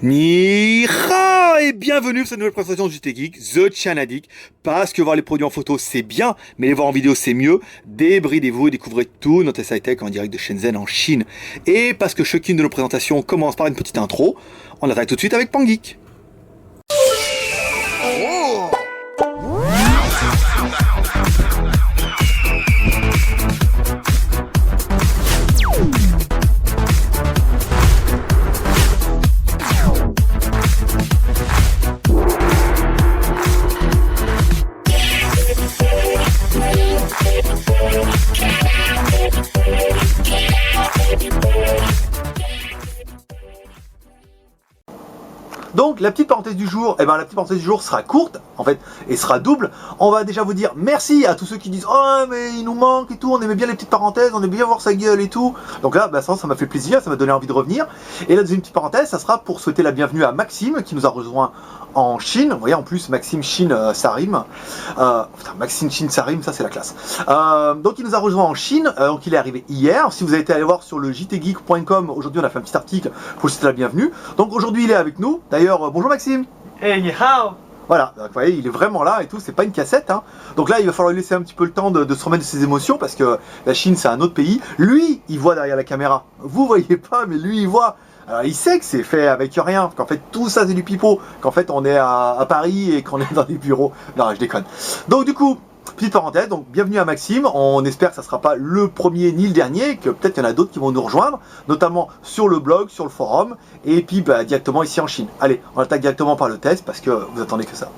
Ni hao et bienvenue sur cette nouvelle présentation du JT Geek, The Chanadik. Parce que voir les produits en photo c'est bien, mais les voir en vidéo c'est mieux. Débridez-vous et découvrez tout notre high-tech en direct de Shenzhen en Chine. Et parce que chacune de nos présentations commence par une petite intro, on attaque tout de suite avec Pangeek. Donc la petite parenthèse du jour, la petite parenthèse du jour sera courte en fait et sera double. On va déjà vous dire merci à tous ceux qui disent oh mais il nous manque et tout, on aimait bien les petites parenthèses, on aimait bien voir sa gueule et tout. Donc là ça m'a fait plaisir, ça m'a donné envie de revenir. Et la deuxième petite parenthèse, ça sera pour souhaiter la bienvenue à Maxime qui nous a rejoint en Chine. Vous voyez en plus Maxime Chine ça rime. Maxime Chine ça rime, ça c'est la classe. Donc il nous a rejoint en Chine, donc il est arrivé hier. Si vous avez été aller voir sur le jtgeek.com, aujourd'hui on a fait un petit article pour souhaiter la bienvenue. Donc aujourd'hui il est avec nous. D'ailleurs, bonjour Maxime. Hey, ni hao. Voilà, donc, vous voyez, il est vraiment là et tout, c'est pas une cassette. Hein. Donc là, il va falloir lui laisser un petit peu le temps de se remettre de ses émotions parce que la Chine, c'est un autre pays. Lui, il voit derrière la caméra. Vous voyez pas, mais lui, il voit. Alors, il sait que c'est fait avec rien, qu'en fait, tout ça, c'est du pipeau. Qu'en fait, on est à Paris et qu'on est dans des bureaux. Non, je déconne. Donc, du coup, petite parenthèse, donc bienvenue à Maxime, on espère que ça ne sera pas le premier ni le dernier, que peut-être il y en a d'autres qui vont nous rejoindre, notamment sur le blog, sur le forum, et puis directement ici en Chine. Allez, on attaque directement par le test, parce que vous attendez que ça.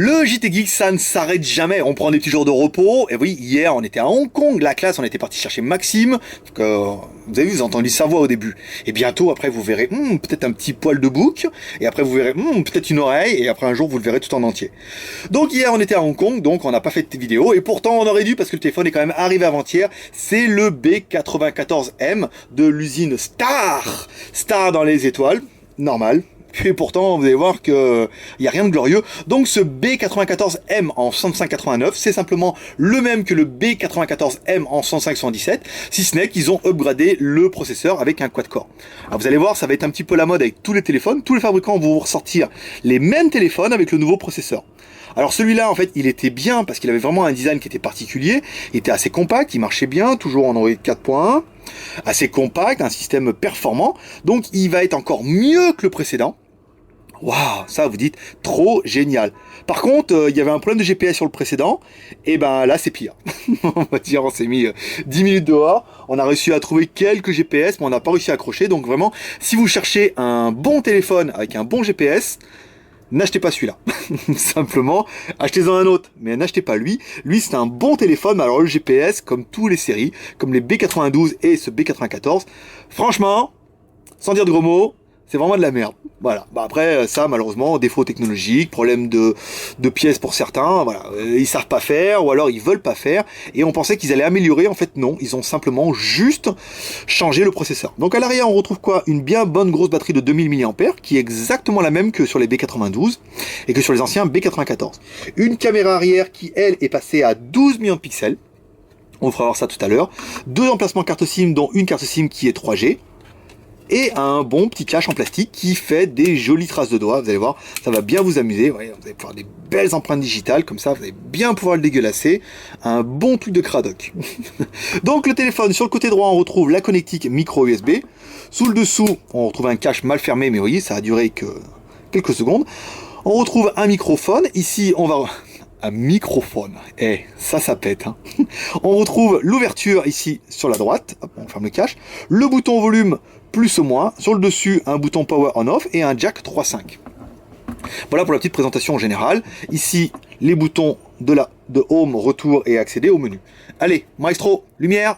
Le JT Geek, ça ne s'arrête jamais. On prend des petits jours de repos. Et oui, hier, on était à Hong Kong, la classe, on était parti chercher Maxime. Vous avez vu, vous avez entendu sa voix au début. Et bientôt, après, vous verrez peut-être un petit poil de bouc. Et après, vous verrez peut-être une oreille. Et après, un jour, vous le verrez tout en entier. Donc, hier, on était à Hong Kong. Donc, on n'a pas fait de vidéo. Et pourtant, on aurait dû, parce que le téléphone est quand même arrivé avant-hier. C'est le B94M de l'usine Star. Star dans les étoiles. Normal. Et pourtant, vous allez voir qu'il n'y a rien de glorieux. Donc ce B94M en 6589, c'est simplement le même que le B94M en 10577, si ce n'est qu'ils ont upgradé le processeur avec un quad-core. Alors vous allez voir, ça va être un petit peu la mode avec tous les téléphones. Tous les fabricants vont vous ressortir les mêmes téléphones avec le nouveau processeur. Alors celui-là, en fait, il était bien parce qu'il avait vraiment un design qui était particulier. Il était assez compact, il marchait bien, toujours en Android 4.1. Assez compact, un système performant. Donc il va être encore mieux que le précédent. Waouh, ça vous dites trop génial. Par contre, il y avait un problème de GPS sur le précédent, et ben là c'est pire. On va dire, on s'est mis 10 minutes dehors, on a réussi à trouver quelques GPS, mais on n'a pas réussi à accrocher. Donc vraiment, si vous cherchez un bon téléphone avec un bon GPS, n'achetez pas celui-là. Simplement, achetez-en un autre, mais n'achetez pas lui. Lui, c'est un bon téléphone, mais alors le GPS, comme tous les séries, comme les B92 et ce B94, franchement, sans dire de gros mots, c'est vraiment de la merde. Voilà. Après, ça, malheureusement, défaut technologique, problème de pièces pour certains, voilà. Ils savent pas faire, ou alors ils veulent pas faire, et on pensait qu'ils allaient améliorer, en fait non, ils ont simplement juste changé le processeur. Donc à l'arrière, on retrouve quoi? Une bien bonne grosse batterie de 2000 mAh, qui est exactement la même que sur les B92, et que sur les anciens B94. Une caméra arrière qui, elle, est passée à 12 millions de pixels, on vous fera voir ça tout à l'heure. 2 emplacements carte SIM, dont une carte SIM qui est 3G, et un bon petit cache en plastique qui fait des jolies traces de doigts. Vous allez voir, ça va bien vous amuser. Vous allez pouvoir des belles empreintes digitales, comme ça, vous allez bien pouvoir le dégueulasser. Un bon truc de cradoc. Donc le téléphone, sur le côté droit, on retrouve la connectique micro USB. Sous le dessous, on retrouve un cache mal fermé, mais vous voyez, ça a duré que quelques secondes. On retrouve un microphone. Ici, on va... un microphone, ça pète. Hein. On retrouve l'ouverture ici sur la droite, hop, on ferme le cache, le bouton volume plus ou moins, sur le dessus un bouton power on off et un jack 3.5. Voilà pour la petite présentation générale. Ici les boutons de home, retour et accéder au menu. Allez, maestro, lumière.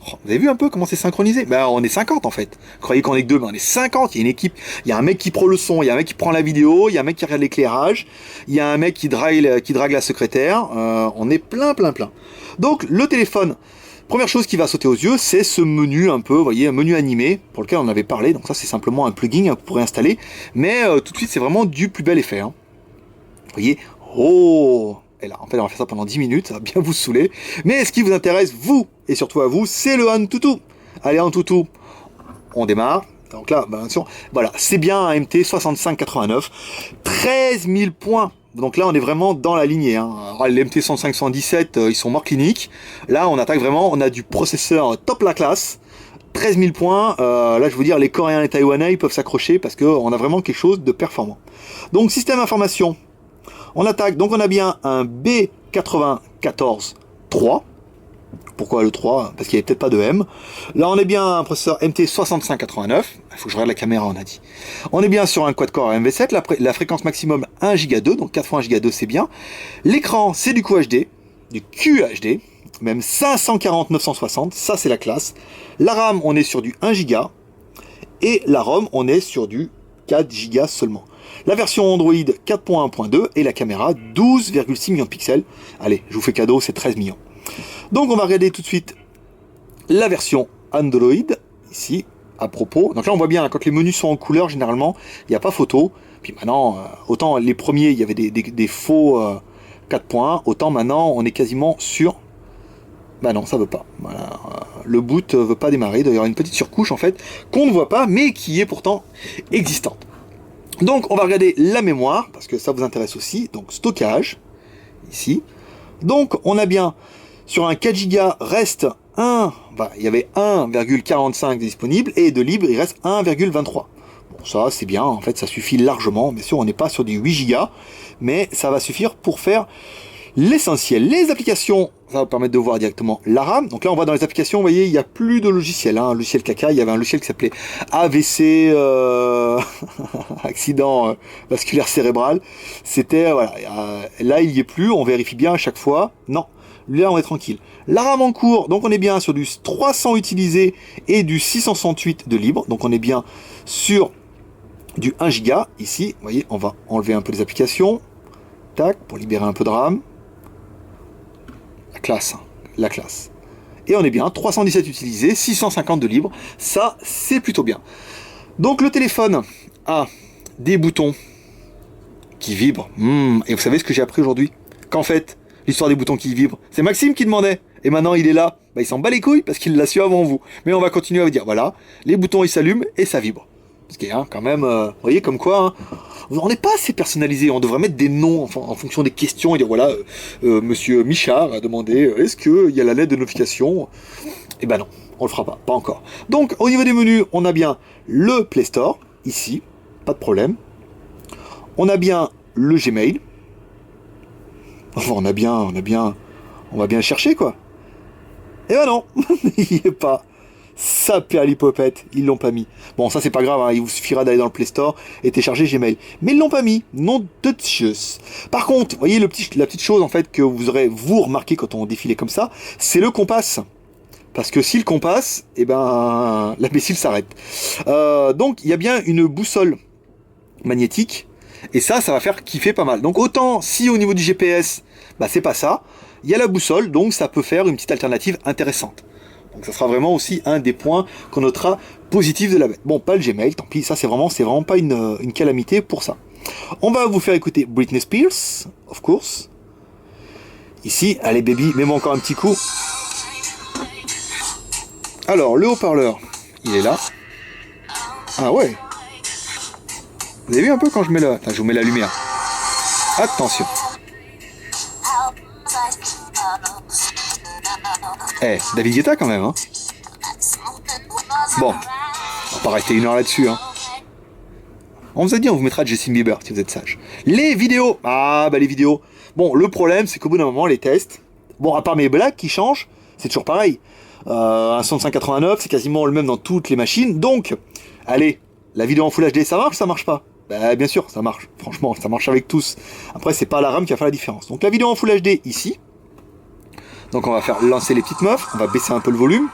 Oh, vous avez vu un peu comment c'est synchronisé? On est 50 en fait. Vous croyez qu'on est que deux, mais on est 50. Il y a une équipe. Il y a un mec qui prend le son, il y a un mec qui prend la vidéo, il y a un mec qui regarde l'éclairage, il y a un mec qui drague la secrétaire. On est plein. Donc le téléphone, première chose qui va sauter aux yeux, c'est ce menu un peu, vous voyez, un menu animé pour lequel on avait parlé. Donc ça, c'est simplement un plugin que vous pourrez installer. Mais tout de suite, c'est vraiment du plus bel effet. Hein. Vous voyez, oh. Et là, en fait, on va faire ça pendant 10 minutes, ça va bien vous saouler. Mais ce qui vous intéresse, vous, et surtout à vous, c'est le Antutu. Allez, Antutu, on démarre. Donc là, ben, attention, voilà, c'est bien un MT 6589, 13 000 points. Donc là, on est vraiment dans la lignée. Hein. Alors, les MT 105-117, ils sont morts cliniques. Là, on attaque vraiment, on a du processeur top la classe. 13 000 points. Là, je veux dire, les Coréens et les Taïwanais, ils peuvent s'accrocher parce qu'on a vraiment quelque chose de performant. Donc, système information, on attaque. Donc, on a bien un B94-3. Pourquoi le 3? Parce qu'il n'y avait peut-être pas de M. Là, on est bien un processeur MT 6589. Il faut que je regarde la caméra, on a dit. On est bien sur un quad-core MV7. La fréquence maximum 1 Go 2, donc 4 fois 1 Go 2, c'est bien. L'écran, c'est du QHD, du QHD, même 540-960, ça c'est la classe. La RAM, on est sur du 1 Go. Et la ROM, on est sur du 4 Go seulement. La version Android 4.1.2 et la caméra 12,6 millions de pixels. Allez, je vous fais cadeau, c'est 13 millions. Donc on va regarder tout de suite la version Android, ici, à propos. Donc là on voit bien, quand les menus sont en couleur, généralement, il n'y a pas photo. Puis maintenant, autant les premiers, il y avait des faux 4 points, autant maintenant on est quasiment sur... Bah non, ça veut pas. Voilà. Le boot veut pas démarrer, il y aura une petite surcouche en fait, qu'on ne voit pas, mais qui est pourtant existante. Donc on va regarder la mémoire, parce que ça vous intéresse aussi. Donc stockage, ici. Donc on a bien... Sur un 4 Go reste 1, bah, il y avait 1,45 disponible et de libre il reste 1,23. Bon, ça c'est bien, en fait ça suffit largement. Bien sûr on n'est pas sur du 8 Go, mais ça va suffire pour faire l'essentiel. Les applications, ça va permettre de voir directement la RAM. Donc là on voit dans les applications, vous voyez, il n'y a plus de logiciel. Hein. Un logiciel caca, il y avait un logiciel qui s'appelait AVC, accident vasculaire cérébral. C'était, voilà, là il n'y est plus, on vérifie bien à chaque fois. Non. Là, on est tranquille. La RAM en cours, donc on est bien sur du 300 utilisé et du 668 de libre. Donc on est bien sur du 1 Go. Ici, vous voyez, on va enlever un peu les applications. Tac, pour libérer un peu de RAM. La classe, hein, la classe. Et on est bien, 317 utilisé, 650 de libre. Ça, c'est plutôt bien. Donc le téléphone a des boutons qui vibrent. Et vous savez ce que j'ai appris aujourd'hui? Qu'en fait, l'histoire des boutons qui vibrent, c'est Maxime qui demandait. Et maintenant il est là. Bah, il s'en bat les couilles parce qu'il l'a su avant vous. Mais on va continuer à vous dire, voilà, les boutons ils s'allument et ça vibre. Ce qui est quand même, vous voyez comme quoi, hein, on n'est pas assez personnalisé. On devrait mettre des noms en fonction des questions et dire, voilà, monsieur Michard a demandé, est-ce qu'il y a la lettre de notification? Eh ben non, on le fera pas, pas encore. Donc au niveau des menus, on a bien le Play Store, ici, pas de problème. On a bien le Gmail. Enfin, on va bien chercher, quoi. Eh ben non, il n'y est pas. Ça perlipopette, ils l'ont pas mis. Bon, ça c'est pas grave, hein, il vous suffira d'aller dans le Play Store et télécharger Gmail. Mais ils l'ont pas mis, non de Dieu. Par contre, vous voyez la petite chose en fait que vous aurez remarqué quand on défilait comme ça, c'est le compas. Parce que si le compas, eh ben l'imbécile s'arrête. Donc il y a bien une boussole magnétique. Et ça va faire kiffer pas mal. Donc autant si au niveau du GPS, bah c'est pas ça, il y a la boussole, donc ça peut faire une petite alternative intéressante. Donc ça sera vraiment aussi un des points qu'on notera positif de la bête. Bon, pas le Gmail, tant pis, ça c'est vraiment pas une calamité pour ça. On va vous faire écouter Britney Spears, of course. Ici, allez baby, mets-moi encore un petit coup. Alors, le haut-parleur, il est là. Ah ouais. Vous avez vu un peu quand je mets je vous mets la lumière. Attention. David Guetta quand même, hein. Bon, on va pas rester une heure là-dessus, hein. On vous a dit, on vous mettra Justin Bieber si vous êtes sage. Les vidéos. Ah bah les vidéos. Bon, le problème c'est qu'au bout d'un moment, les tests. Bon, à part mes blagues qui changent, c'est toujours pareil. Un 6589, c'est quasiment le même dans toutes les machines. Donc, allez, la vidéo en Full HD, ça marche ou ça marche pas? Bah bien sûr, ça marche. Franchement, ça marche avec tous. Après, c'est pas la RAM qui va faire la différence. Donc la vidéo en Full HD ici. Donc on va faire lancer les petites meufs. On va baisser un peu le volume.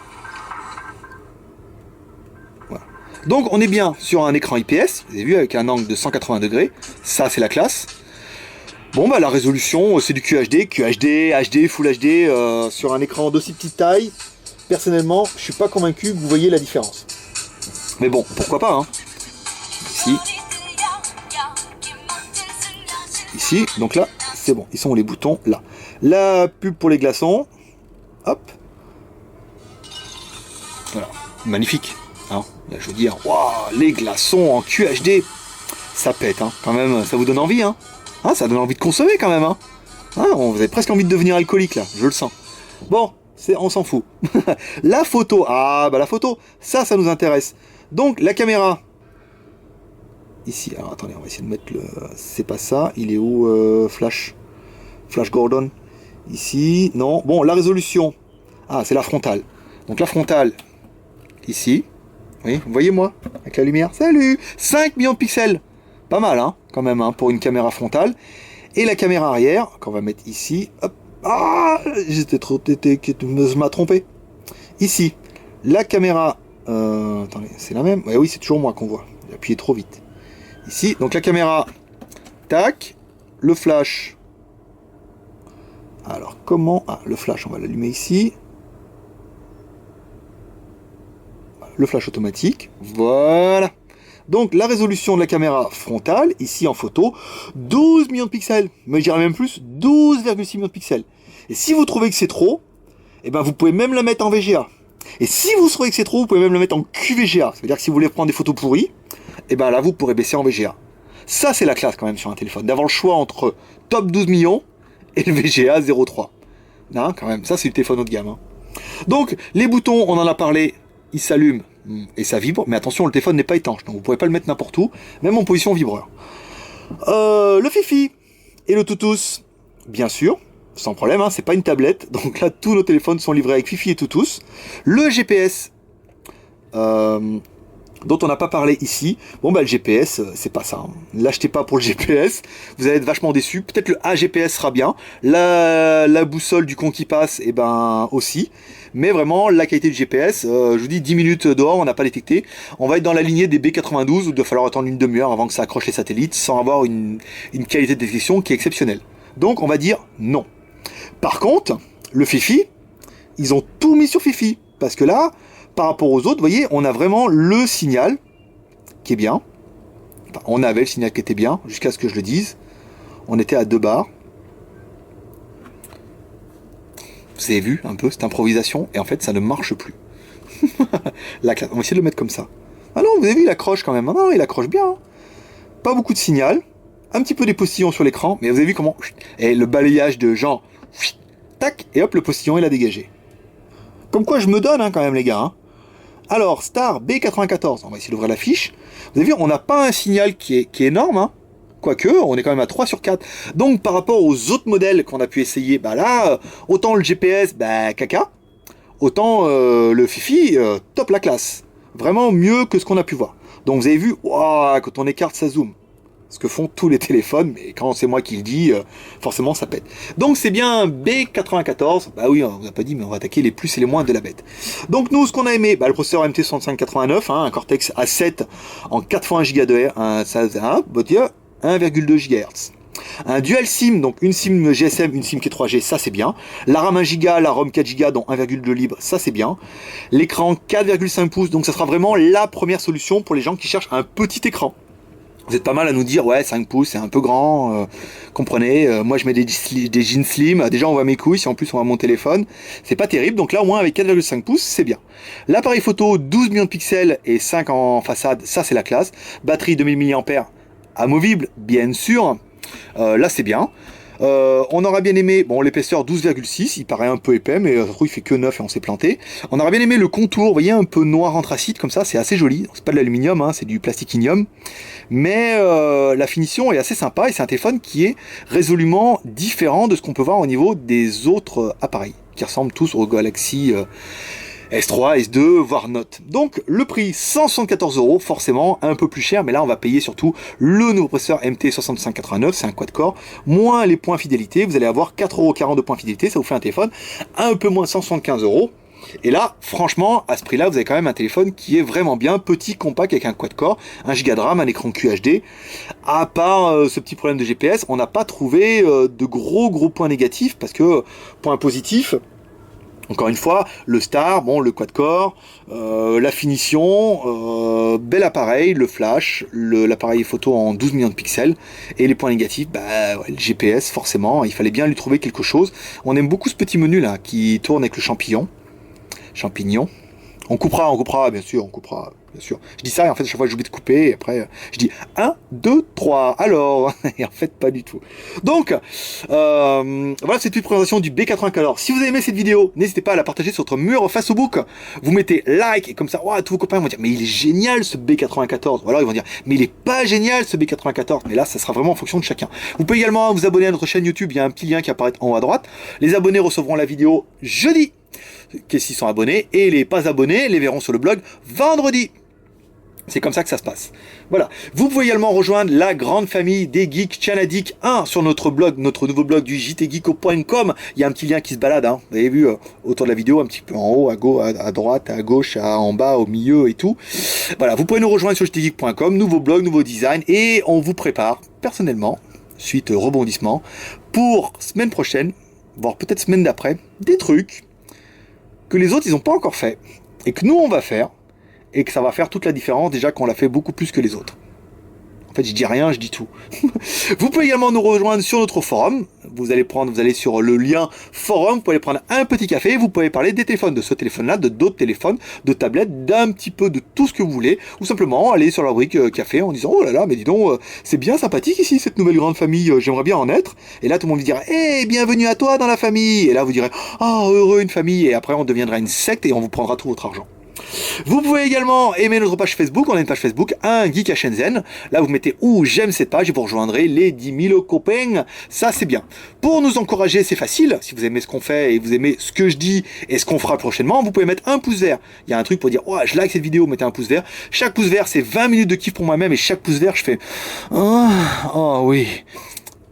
Voilà. Donc on est bien sur un écran IPS. Vous avez vu, avec un angle de 180 degrés. Ça, c'est la classe. Bon, bah la résolution, c'est du QHD, HD, Full HD, sur un écran d'aussi petite taille. Personnellement, je suis pas convaincu que vous voyez la différence. Mais bon, pourquoi pas, hein. Ici. Ici, donc là, c'est bon. Ils sont où les boutons? Là. La pub pour les glaçons. Hop. Voilà. Magnifique. Hein, là, je veux dire, waouh, les glaçons en QHD, ça pète, hein, quand même, ça vous donne envie, hein, ça donne envie de consommer quand même, hein. Vous avez presque envie de devenir alcoolique là, je le sens. Bon, on s'en fout. La photo, la photo, ça nous intéresse. Donc la caméra, ici, alors attendez, on va essayer de mettre le... C'est pas ça, il est où Flash Gordon. Ici, non. Bon, la résolution, c'est la frontale. Donc la frontale, ici, oui, vous voyez moi, avec la lumière, salut, 5 millions de pixels. Pas mal, hein, quand même, hein, pour une caméra frontale. Et la caméra arrière, qu'on va mettre ici, hop, je m'a trompé. Ici, la caméra, attendez, c'est la même, oui, c'est toujours moi qu'on voit, j'ai appuyé trop vite. Ici, donc la caméra, tac, le flash. Alors comment, le flash, on va l'allumer ici. Le flash automatique, voilà. Donc la résolution de la caméra frontale, ici en photo, 12 millions de pixels, mais je dirais même plus, 12,6 millions de pixels. Et si vous trouvez que c'est trop, vous pouvez même la mettre en VGA. Et si vous trouvez que c'est trop, vous pouvez même la mettre en QVGA. Ça veut dire que si vous voulez prendre des photos pourries, là vous pourrez baisser en VGA. Ça c'est la classe quand même sur un téléphone, d'avoir le choix entre top 12 millions et le VGA 0,3. Non, quand même, ça c'est le téléphone haut de gamme. Hein. Donc les boutons, on en a parlé, ils s'allument et ça vibre, mais attention, le téléphone n'est pas étanche, donc vous ne pouvez pas le mettre n'importe où, même en position vibreur. Le Fifi et le Toutous, bien sûr, sans problème, hein, c'est pas une tablette, donc là tous nos téléphones sont livrés avec Fifi et Toutous. Le GPS, dont on n'a pas parlé ici, le GPS, c'est pas ça, hein. L'achetez pas pour le GPS, vous allez être vachement déçu. Peut-être le AGPS sera bien, la boussole du Conquis Pass, aussi. Mais vraiment, la qualité du GPS, je vous dis 10 minutes dehors, on n'a pas détecté. On va être dans la lignée des B92, où il va falloir attendre une demi-heure avant que ça accroche les satellites, sans avoir une qualité de détection qui est exceptionnelle. Donc on va dire non. Par contre, le Fifi, ils ont tout mis sur Fifi. Parce que là, par rapport aux autres, vous voyez, on a vraiment le signal qui est bien. Enfin, on avait le signal qui était bien, jusqu'à ce que je le dise. On était à 2 bars. Vous avez vu un peu cette improvisation, et en fait ça ne marche plus. La classe. On va essayer de le mettre comme ça. Ah non, vous avez vu, il accroche quand même. Ah non, il accroche bien. Hein. Pas beaucoup de signal. Un petit peu des postillons sur l'écran, mais vous avez vu comment. Et le balayage de genre. Tac, et hop, le postillon il a dégagé. Comme quoi je me donne hein, quand même les gars. Hein. Alors, Star B94, on va essayer d'ouvrir la fiche. Vous avez vu, on n'a pas un signal qui est énorme. Hein. Quoique, on est quand même à 3 sur 4. Donc, par rapport aux autres modèles qu'on a pu essayer, là, autant le GPS, caca. Autant le Fifi, top la classe. Vraiment mieux que ce qu'on a pu voir. Donc, vous avez vu, wow, quand on écarte, ça zoom. Ce que font tous les téléphones, mais quand c'est moi qui le dis, forcément ça pète. Donc c'est bien B94, oui, on vous a pas dit, mais on va attaquer les plus et les moins de la bête. Donc nous, ce qu'on a aimé, le processeur MT6589, un Cortex A7 en 4 x 1 Go de R, 1,2 GHz. Un dual SIM, donc une SIM GSM, une SIM qui est 3G, ça c'est bien. La RAM 1 Go, la ROM 4 Go, dont 1,2 libre, ça c'est bien. L'écran 4,5 pouces, donc ça sera vraiment la première solution pour les gens qui cherchent un petit écran. Vous êtes pas mal à nous dire, ouais, 5 pouces, c'est un peu grand, comprenez, moi je mets des jeans slim, déjà on voit mes couilles, si en plus on voit mon téléphone, c'est pas terrible, donc là au moins avec 4,5 pouces, c'est bien. L'appareil photo, 12 millions de pixels et 5 en façade, ça c'est la classe. Batterie 2000 mAh, amovible, bien sûr, là c'est bien. On aura bien aimé, l'épaisseur 12,6, il paraît un peu épais, mais ça se trouve il fait que 9 et on s'est planté. On aura bien aimé le contour, vous voyez, un peu noir anthracite comme ça, c'est assez joli. C'est pas de l'aluminium, hein, c'est du plasticinium. Mais la finition est assez sympa et c'est un téléphone qui est résolument différent de ce qu'on peut voir au niveau des autres appareils, qui ressemblent tous au Galaxy S3, S2, voire Note. Donc le prix 174 €, forcément un peu plus cher, mais là on va payer surtout le nouveau processeur MT6589, c'est un quad-core, moins les points fidélité, vous allez avoir 4,40 € de points fidélité, ça vous fait un téléphone un peu moins 175 €. Et là, franchement, à ce prix-là, vous avez quand même un téléphone qui est vraiment bien, petit, compact, avec un quad-core, 1 Go de RAM, un écran QHD. À part ce petit problème de GPS, on n'a pas trouvé de gros points négatifs, parce que, point positif, encore une fois, le Star, le quad-core, la finition, bel appareil, le flash, l'appareil photo en 12 millions de pixels, et les points négatifs, le GPS, forcément, il fallait bien lui trouver quelque chose. On aime beaucoup ce petit menu là, qui tourne avec le champignon, On coupera, bien sûr, on coupera, bien sûr. Je dis ça et en fait, à chaque fois, j'oublie de couper et après, je dis 1, 2, 3, alors, et en fait, pas du tout. Donc, voilà cette petite présentation du B94. Alors, si vous avez aimé cette vidéo, n'hésitez pas à la partager sur votre mur Facebook. Vous mettez like et comme ça, wow, tous vos copains vont dire, mais il est génial ce B94. Ou alors, ils vont dire, mais il est pas génial ce B94. Mais là, ça sera vraiment en fonction de chacun. Vous pouvez également vous abonner à notre chaîne YouTube. Il y a un petit lien qui apparaît en haut à droite. Les abonnés recevront la vidéo jeudi, s'ils sont abonnés, et les pas abonnés les verront sur le blog vendredi. C'est comme ça que ça se passe. Voilà. Vous pouvez également rejoindre la grande famille des geeks Chanadik 1 sur notre blog, notre nouveau blog du jtgeeko.com. Il y a un petit lien qui se balade, hein. Vous avez vu autour de la vidéo, un petit peu en haut, à gauche, à droite, à gauche, en bas, au milieu et tout. Voilà. Vous pouvez nous rejoindre sur jtgeek.com, nouveau blog, nouveau design, et on vous prépare personnellement, suite rebondissement, pour semaine prochaine, voire peut-être semaine d'après, des trucs que les autres ils n'ont pas encore fait et que nous on va faire et que ça va faire toute la différence déjà qu'on l'a fait beaucoup plus que les autres. En fait, je dis rien, je dis tout. Vous pouvez également nous rejoindre sur notre forum. Vous allez sur le lien forum, vous pouvez prendre un petit café, vous pouvez parler des téléphones, de ce téléphone-là, de d'autres téléphones, de tablettes, d'un petit peu de tout ce que vous voulez, ou simplement aller sur la rubrique café en disant oh là là, mais dis donc, c'est bien sympathique ici cette nouvelle grande famille, j'aimerais bien en être. Et là, tout le monde vous dira hey, bienvenue à toi dans la famille. Et là, vous direz oh heureux une famille. Et après, on deviendra une secte et on vous prendra tout votre argent. Vous pouvez également aimer notre page Facebook, on a une page Facebook, un geek à Shenzhen. Là vous mettez où j'aime cette page et vous rejoindrez les 10 000 copains, ça c'est bien. Pour nous encourager c'est facile, si vous aimez ce qu'on fait et vous aimez ce que je dis et ce qu'on fera prochainement, vous pouvez mettre un pouce vert. Il y a un truc pour dire, oh je like cette vidéo, mettez un pouce vert. Chaque pouce vert c'est 20 minutes de kiff pour moi-même et chaque pouce vert je fais, oh oui.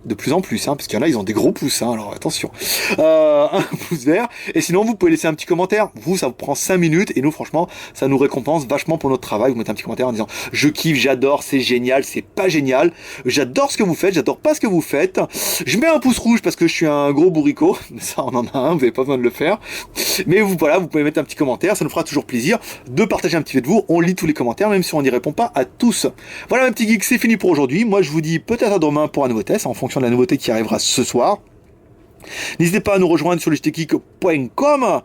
De plus en plus, hein, parce qu'il y en a, ils ont des gros pouces, hein, alors attention. Un pouce vert. Et sinon, vous pouvez laisser un petit commentaire. Vous, ça vous prend 5 minutes. Et nous, franchement, ça nous récompense vachement pour notre travail. Vous mettez un petit commentaire en disant je kiffe, j'adore, c'est génial, c'est pas génial. J'adore ce que vous faites, j'adore pas ce que vous faites. Je mets un pouce rouge parce que je suis un gros bourricot. Ça, on en a un, vous n'avez pas besoin de le faire. Mais vous, voilà, vous pouvez mettre un petit commentaire. Ça nous fera toujours plaisir de partager un petit peu de vous. On lit tous les commentaires, même si on n'y répond pas à tous. Voilà, mes petits geeks, c'est fini pour aujourd'hui. Moi, je vous dis peut-être à demain pour un nouveau test en fonction de la nouveauté qui arrivera ce soir. N'hésitez pas à nous rejoindre sur le jtgeek.com,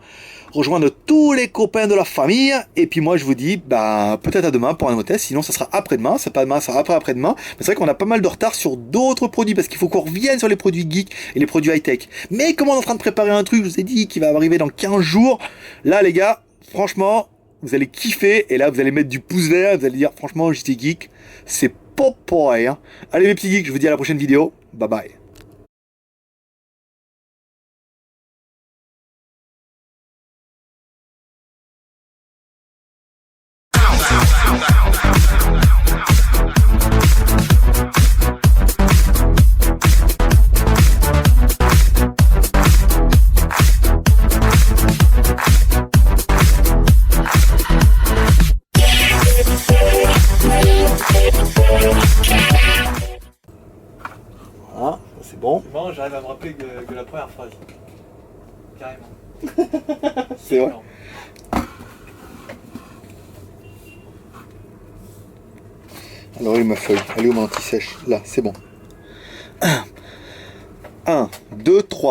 rejoindre tous les copains de la famille, et puis moi je vous dis peut-être à demain pour un nouveau test, sinon ça sera après-demain, c'est pas demain, ça sera après-demain, mais c'est vrai qu'on a pas mal de retard sur d'autres produits, parce qu'il faut qu'on revienne sur les produits geek et les produits high-tech. Mais comme on est en train de préparer un truc, je vous ai dit, qui va arriver dans 15 jours, là les gars, franchement, vous allez kiffer, et là vous allez mettre du pouce vert, vous allez dire franchement JTGeek, c'est popoy, hein. Allez mes petits geeks, je vous dis à la prochaine vidéo, bye bye. Voilà, c'est bon. C'est bon, j'arrive à me rappeler que la première phrase. Carrément. C'est vrai. Alors, où est ma feuille? Elle est où mon anti-sèche? Là, c'est bon. 1, 2, 3.